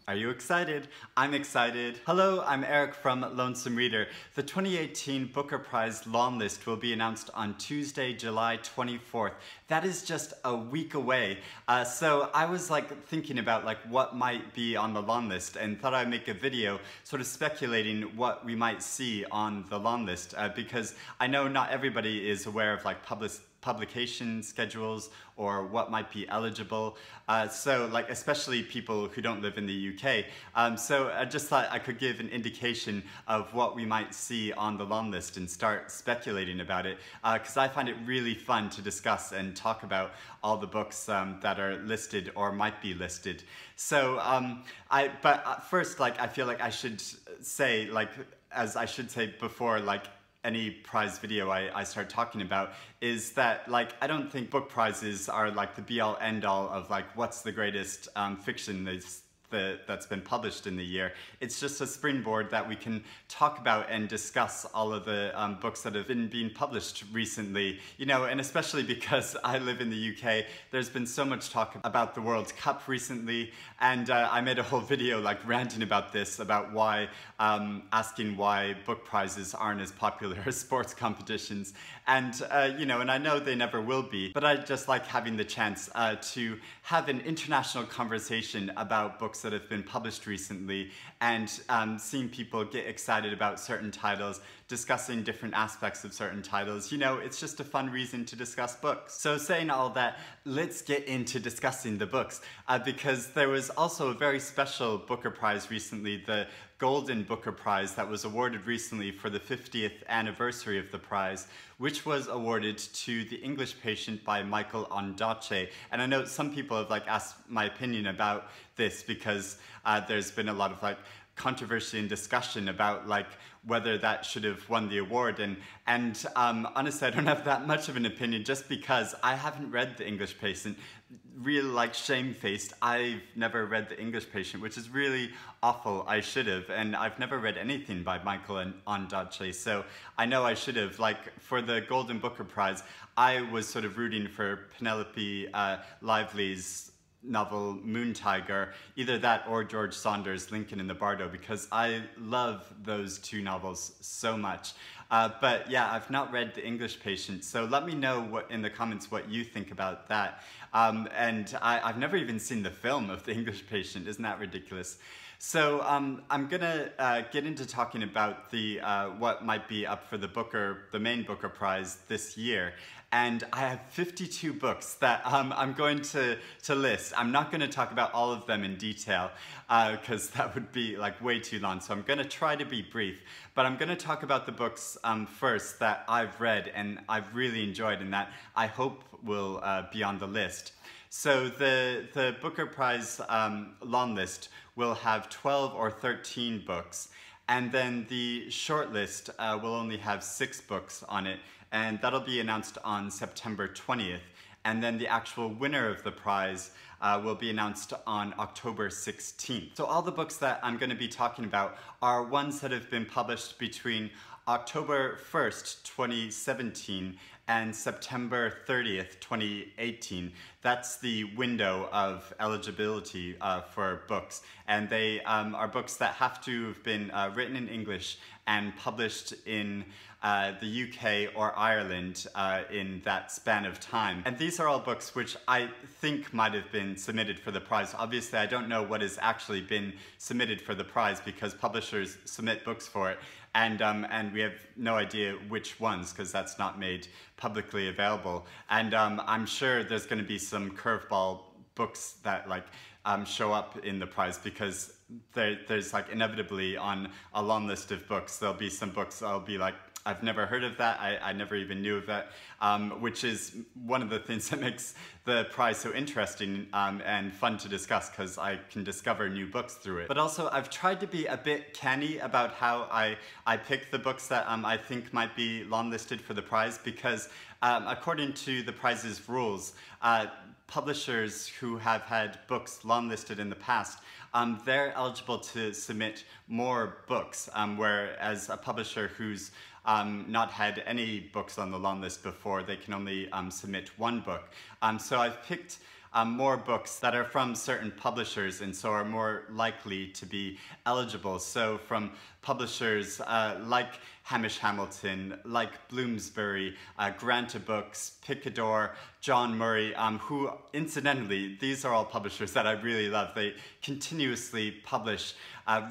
Are you excited? I'm excited. Hello, I'm Eric from Lonesome Reader. The 2018 Booker Prize long list will be announced on Tuesday, July 24th. That is just a week away. So I was thinking about what might be on the long list and thought I'd make a video sort of speculating what we might see on the long list because I know not everybody is aware of publication schedules or what might be eligible. Especially people who don't live in the UK. So I just thought I could give an indication of what we might see on the long list and start speculating about it because I find it really fun to discuss and talk about all the books that are listed or might be listed. So first I feel like I should say as I should say before any prize video I start talking about is that I don't think book prizes are the be-all end-all of what's the greatest fiction that's been published in the year. It's just a springboard that we can talk about and discuss all of the books that have been being published recently. You know, and especially because I live in the UK, there's been so much talk about the World Cup recently, and I made a whole video ranting about this, about why, asking why book prizes aren't as popular as sports competitions. And, you know, and I know they never will be, but I just like having the chance to have an international conversation about books that have been published recently and seeing people get excited about certain titles, discussing different aspects of certain titles. You know, it's just a fun reason to discuss books. So saying all that, let's get into discussing the books because there was also a very special Booker Prize recently, the Golden Booker Prize that was awarded recently for the 50th anniversary of the prize, which was awarded to The English Patient by Michael ONDAATJE. And I know some people have asked my opinion about this because there's been a lot of controversy and discussion about whether that should have won the award, and honestly I don't have that much of an opinion just because I haven't read The English Patient. Real shamefaced, I've never read The English Patient, which is really awful. I should have, and I've never read anything by Michael ONDAATJE, so I know I should have. For the Golden Booker Prize, I was sort of rooting for Penelope Lively's novel Moon Tiger, either that or George Saunders' Lincoln in the Bardo, because I love those two novels so much. But yeah, I've not read The English Patient, so let me know in the comments what you think about that. And I've never even seen the film of The English Patient. Isn't that ridiculous? So I'm gonna get into talking about the what might be up for the main Booker Prize this year. And I have 52 books that I'm going to list. I'm not going to talk about all of them in detail because that would be way too long. So I'm going to try to be brief. But I'm going to talk about the books first that I've read and I've really enjoyed and that I hope will be on the list. So the Booker Prize long list will have 12 or 13 books. And then the short list will only have 6 books on it, and that'll be announced on September 20th. And then the actual winner of the prize will be announced on October 16th. So all the books that I'm going to be talking about are ones that have been published between October 1st, 2017 and September 30th, 2018. That's the window of eligibility for books. And they are books that have to have been written in English and published in the UK or Ireland in that span of time. And these are all books which I think might have been submitted for the prize. Obviously, I don't know what has actually been submitted for the prize because publishers submit books for it. And we have no idea which ones because that's not made publicly available. And I'm sure there's going to be some curveball books that show up in the prize because there's inevitably on a long list of books there'll be some books I'll be I've never heard of that, I never even knew of that, which is one of the things that makes the prize so interesting and fun to discuss because I can discover new books through it. But also I've tried to be a bit canny about how I pick the books that I think might be long listed for the prize because according to the prize's rules, publishers who have had books long listed in the past, they're eligible to submit more books, whereas a publisher who's not had any books on the long list before, they can only submit one book. So I've picked more books that are from certain publishers and so are more likely to be eligible. So from publishers like Hamish Hamilton, like Bloomsbury, Granta Books, Picador, John Murray, who incidentally, these are all publishers that I really love. They continuously publish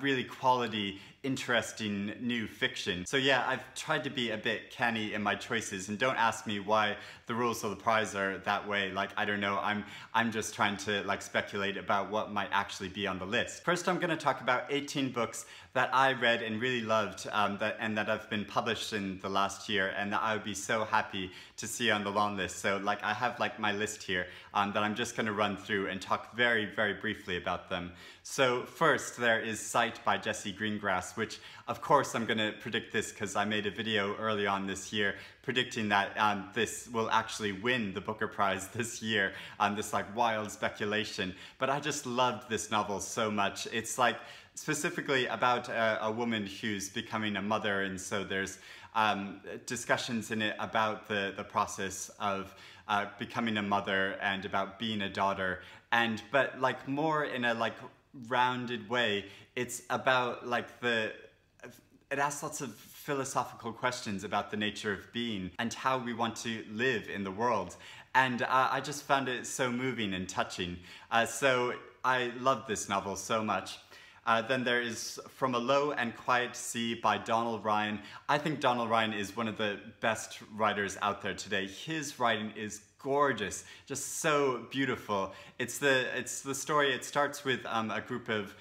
really quality, interesting new fiction. So yeah, I've tried to be a bit canny in my choices, and don't ask me why the rules of the prize are that way. Like, I don't know, I'm just trying to like speculate about what might actually be on the list. First, I'm going to talk about 18 books that I read and really loved and that have been published in the last year and that I would be so happy to see on the long list. So like I have like my list here that I'm just going to run through and talk very, very briefly about them. So first there is Sight by Jessie Greengrass, which of course I'm going to predict this because I made a video early on this year predicting that this will actually win the Booker Prize this year, this like wild speculation. But I just loved this novel so much. It's like specifically about a woman who's becoming a mother, and so there's discussions in it about the process of becoming a mother and about being a daughter, but like more in a like rounded way. It's about like it asks lots of philosophical questions about the nature of being and how we want to live in the world, and I just found it so moving and touching. So I love this novel so much. Then there is From a Low and Quiet Sea by Donal Ryan. I think Donal Ryan is one of the best writers out there today. His writing is gorgeous, just so beautiful. It's the story. It starts with a group of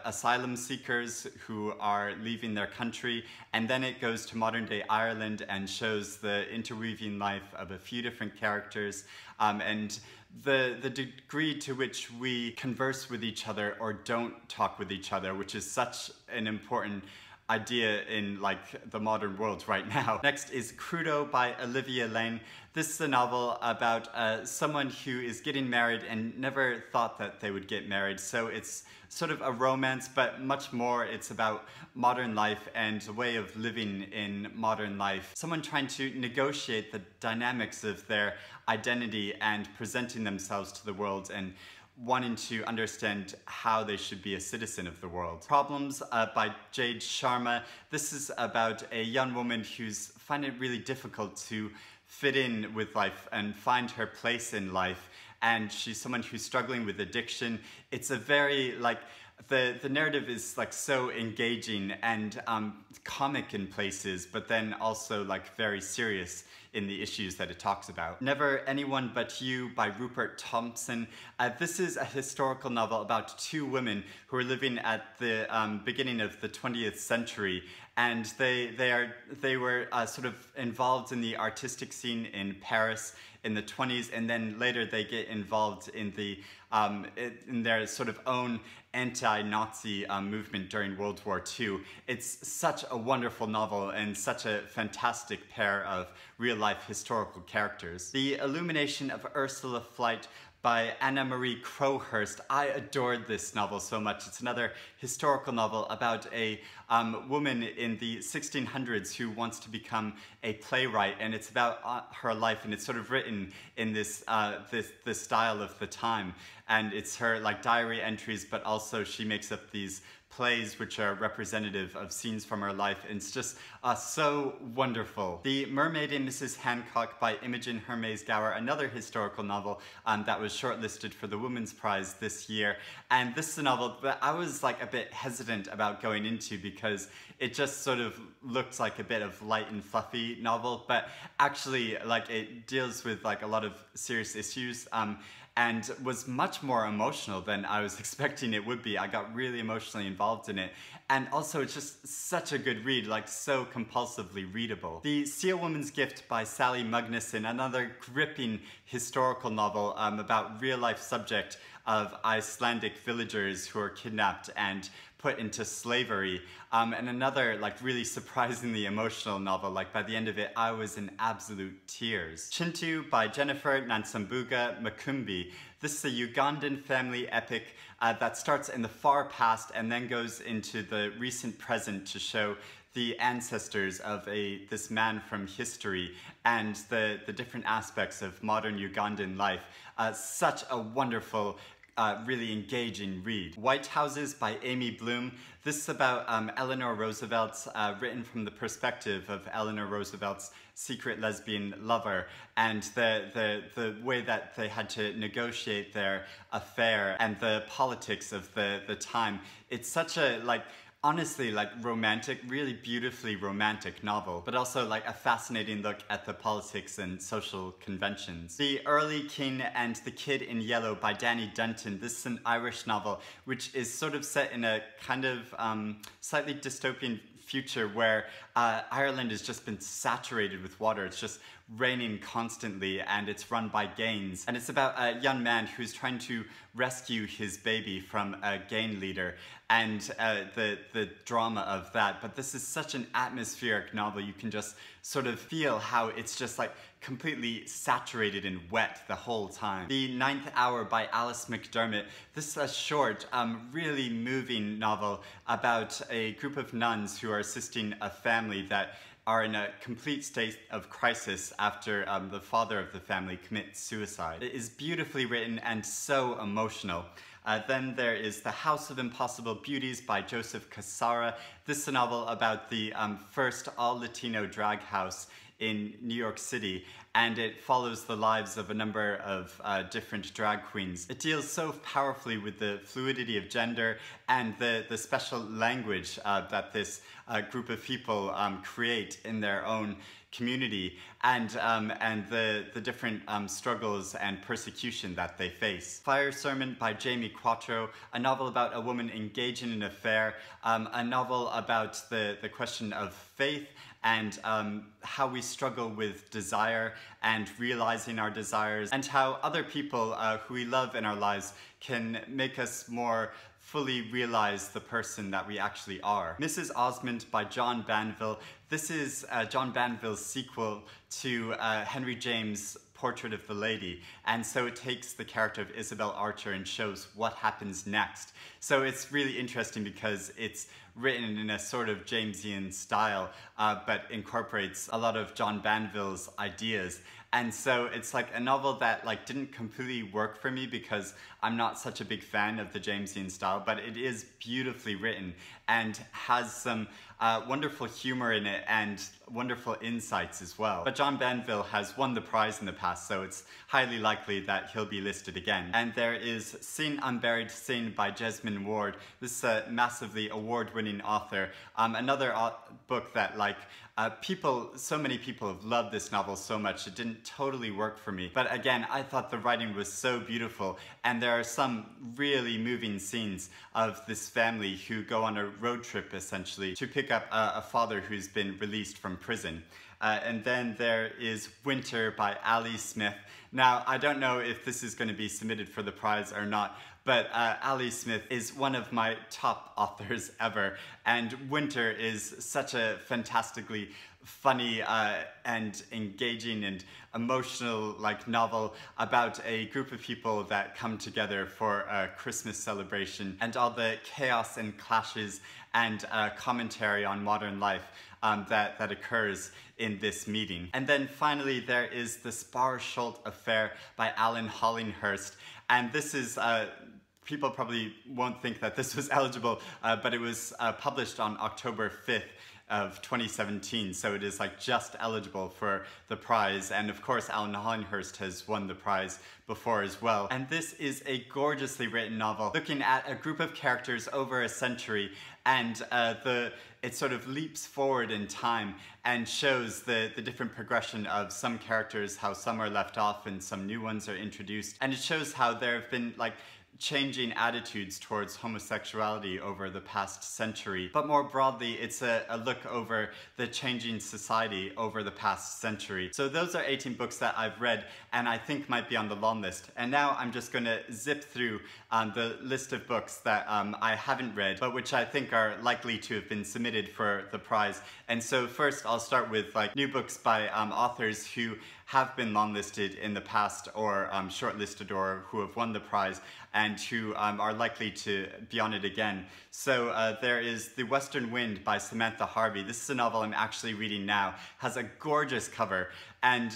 asylum seekers who are leaving their country, and then it goes to modern day Ireland and shows the interweaving life of a few different characters and the degree to which we converse with each other or don't talk with each other, which is such an important idea in like the modern world right now. Next is Crudo by Olivia Laing. This is a novel about someone who is getting married and never thought that they would get married. So it's sort of a romance, but much more it's about modern life and the way of living in modern life. Someone trying to negotiate the dynamics of their identity and presenting themselves to the world and wanting to understand how they should be a citizen of the world. Problems by Jade Sharma. This is about a young woman who's finding it really difficult to fit in with life and find her place in life. And she's someone who's struggling with addiction. It's a very, like, the narrative is like so engaging and comic in places, but then also like very serious in the issues that it talks about. Never Anyone But You by Rupert Thomson. This is a historical novel about two women who are living at the beginning of the 20th century, and they were sort of involved in the artistic scene in Paris in the 20s, and then later they get involved in in their sort of own anti-Nazi movement during World War II. It's such a wonderful novel and such a fantastic pair of real-life historical characters. The Illumination of Ursula Flight by Anna Marie Crowhurst. I adored this novel so much. It's another historical novel about a woman in the 1600s who wants to become a playwright, and it's about her life, and it's sort of written in this this style of the time, and it's her like diary entries, but also she makes up these plays which are representative of scenes from her life, and it's just so wonderful. The Mermaid and Mrs. Hancock by Imogen Hermes Gowar, another historical novel that was shortlisted for the Women's Prize this year. And this is a novel that I was like a bit hesitant about going into because it just sort of looks like a bit of light and fluffy novel, but actually like it deals with like a lot of serious issues and was much more emotional than I was expecting it would be. I got really emotionally involved in it. And also it's just such a good read, like so compulsively readable. The Sealwoman's Gift by Sally Magnusson, another gripping historical novel about real-life subject of Icelandic villagers who are kidnapped and put into slavery, and another like really surprisingly emotional novel. Like by the end of it, I was in absolute tears. Kintu by Jennifer Nansubuga Makumbi. This is a Ugandan family epic that starts in the far past and then goes into the recent present to show the ancestors of this man from history and the different aspects of modern Ugandan life. Such a wonderful, really engaging read. White Houses by Amy Bloom. This is about Eleanor Roosevelt, written from the perspective of Eleanor Roosevelt's secret lesbian lover, and the way that they had to negotiate their affair and the politics of the time. It's such a, honestly, romantic, really beautifully romantic novel, but also a fascinating look at the politics and social conventions. The Earlie, King and the Kid in Yellow by Danny Denton. This is an Irish novel which is sort of set in a kind of slightly dystopian future where Ireland has just been saturated with water. It's just raining constantly and it's run by Gaines. And it's about a young man who's trying to rescue his baby from a gang leader and the drama of that. But this is such an atmospheric novel. You can just sort of feel how it's just completely saturated and wet the whole time. The Ninth Hour by Alice McDermott. This is a short, really moving novel about a group of nuns who are assisting a family that are in a complete state of crisis after the father of the family commits suicide. It is beautifully written and so emotional. Then there is The House of Impossible Beauties by Joseph Cassara. This is a novel about the first all-Latino drag house in New York City, and it follows the lives of a number of different drag queens. It deals so powerfully with the fluidity of gender and the special language that this group of people create in their own community, and the different struggles and persecution that they face. Fire Sermon by Jamie Quattro, a novel about a woman engaging in an affair, a novel about the question of faith and how we struggle with desire and realizing our desires, and how other people who we love in our lives can make us more fully realize the person that we actually are. Mrs. Osmond by John Banville. This is John Banville's sequel to Henry James' Portrait of the Lady, and so it takes the character of Isabel Archer and shows what happens next. So it's really interesting because it's written in a sort of Jamesian style, but incorporates a lot of John Banville's ideas. And so it's a novel that didn't completely work for me because I'm not such a big fan of the Jamesian style, but it is beautifully written and has some wonderful humor in it and wonderful insights as well. But John Banville has won the prize in the past, so it's highly likely that he'll be listed again. And there is Sin Unburied Sin by Jesmyn Ward. This is a massively award-winning author. Another book that so many people have loved this novel so much, it didn't totally work for me. But again, I thought the writing was so beautiful, and there are some really moving scenes of this family who go on a road trip essentially to pick up a father who's been released from prison. And then there is Winter by Ali Smith. Now, I don't know if this is going to be submitted for the prize or not, but Ali Smith is one of my top authors ever, and Winter is such a fantastically funny and engaging and emotional novel about a group of people that come together for a Christmas celebration and all the chaos and clashes and commentary on modern life that occurs in this meeting. And then finally there is The Spar-Schult Affair by Alan Hollinghurst, and this is people probably won't think that this was eligible, but it was published on October 5th of 2017, so it is just eligible for the prize. And of course Alan Hollinghurst has won the prize before as well. And this is a gorgeously written novel looking at a group of characters over a century, and it sort of leaps forward in time and shows the different progression of some characters, how some are left off and some new ones are introduced. And it shows how there have been changing attitudes towards homosexuality over the past century. But more broadly, it's a look over the changing society over the past century. So those are 18 books that I've read and I think might be on the long list. And now I'm just going to zip through the list of books that I haven't read, but which I think are likely to have been submitted for the prize. And so first I'll start with new books by authors who have been longlisted in the past or shortlisted or who have won the prize and who are likely to be on it again. So there is The Western Wind by Samantha Harvey. This is a novel I'm actually reading now. Has a gorgeous cover, and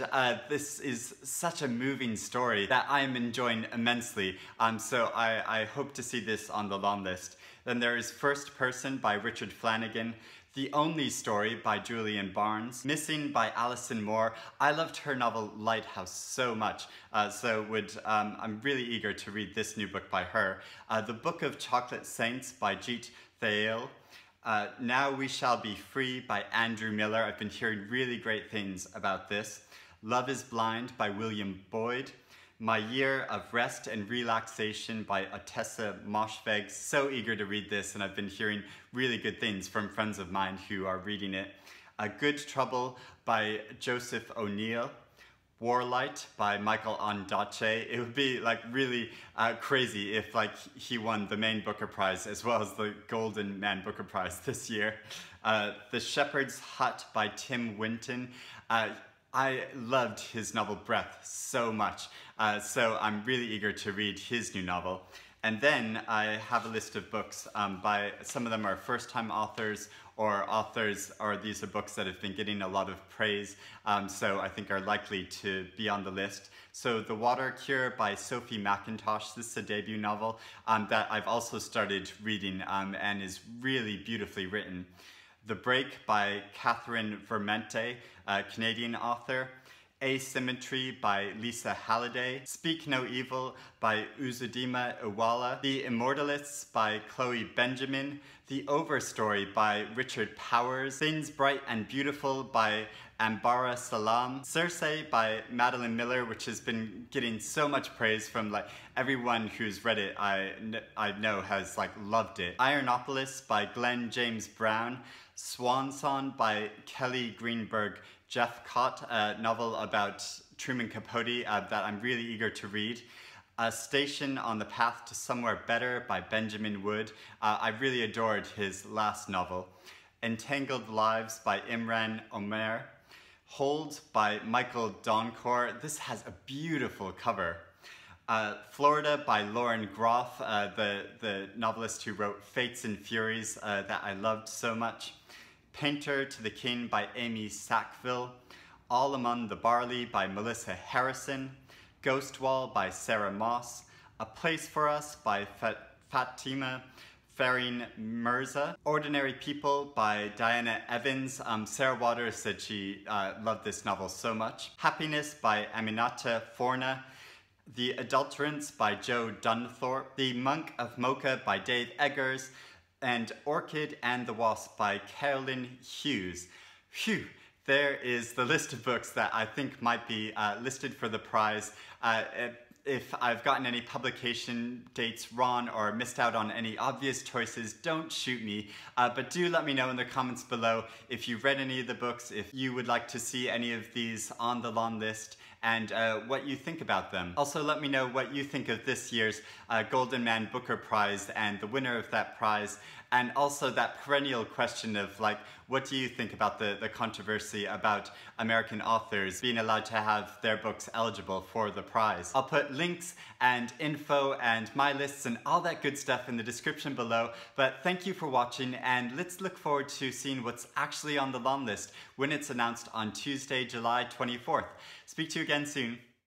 this is such a moving story that I am enjoying immensely. So I hope to see this on the long list. Then there is First Person by Richard Flanagan. The Only Story by Julian Barnes. Missing by Alison Moore. I loved her novel Lighthouse so much, I'm really eager to read this new book by her. The Book of Chocolate Saints by Jeet Thayil. Now We Shall Be Free by Andrew Miller. I've been hearing really great things about this. Love is Blind by William Boyd. My Year of Rest and Relaxation by Ottessa Moshfegh. So eager to read this, and I've been hearing really good things from friends of mine who are reading it. A Good Trouble by Joseph O'Neill. Warlight by Michael ONDAATJE. It would be like really crazy if like he won the main Booker Prize as well as the Golden Man Booker Prize this year. The Shepherd's Hut by Tim Winton. I loved his novel Breath so much, so I'm really eager to read his new novel. And then I have a list of books by, some of them are first-time authors, or these are books that have been getting a lot of praise, so I think are likely to be on the list. So The Water Cure by Sophie McIntosh. This is a debut novel that I've also started reading and is really beautifully written. The Break by Catherine Vermente, a Canadian author. Asymmetry by Lisa Halliday. Speak No Evil by Uzodimma Iwala. The Immortalists by Chloe Benjamin. The Overstory by Richard Powers. Things Bright and Beautiful by Ambara Salam. Circe by Madeline Miller, which has been getting so much praise from like everyone who's read it I know has like loved it. Ironopolis by Glenn James Brown. Swan Song by Kelly Greenberg Jeffcott, a novel about Truman Capote that I'm really eager to read. A Station on the Path to Somewhere Better by Benjamin Wood. I really adored his last novel. Entangled Lives by Imran Omer. Hold by Michael Doncourt. This has a beautiful cover. Florida by Lauren Groff, the novelist who wrote Fates and Furies that I loved so much. Painter to the King by Amy Sackville. All Among the Barley by Melissa Harrison. Ghost Wall by Sarah Moss. A Place for Us by Fatima Farin Mirza. Ordinary People by Diana Evans. Sarah Waters said she loved this novel so much. Happiness by Aminata Forna. The Adulterants by Joe Dunthorpe. The Monk of Mocha by Dave Eggers. And Orchid and the Wasp by Carolyn Hughes. Phew, there is the list of books that I think might be listed for the prize. If I've gotten any publication dates wrong or missed out on any obvious choices, don't shoot me, but do let me know in the comments below if you've read any of the books, if you would like to see any of these on the long list, and what you think about them. Also let me know what you think of this year's Golden Man Booker Prize and the winner of that prize, and also that perennial question of like, what do you think about the controversy about American authors being allowed to have their books eligible for the prize? I'll put links and info and my lists and all that good stuff in the description below, but thank you for watching, and let's look forward to seeing what's actually on the long list when it's announced on Tuesday, July 24th. Speak to you again soon.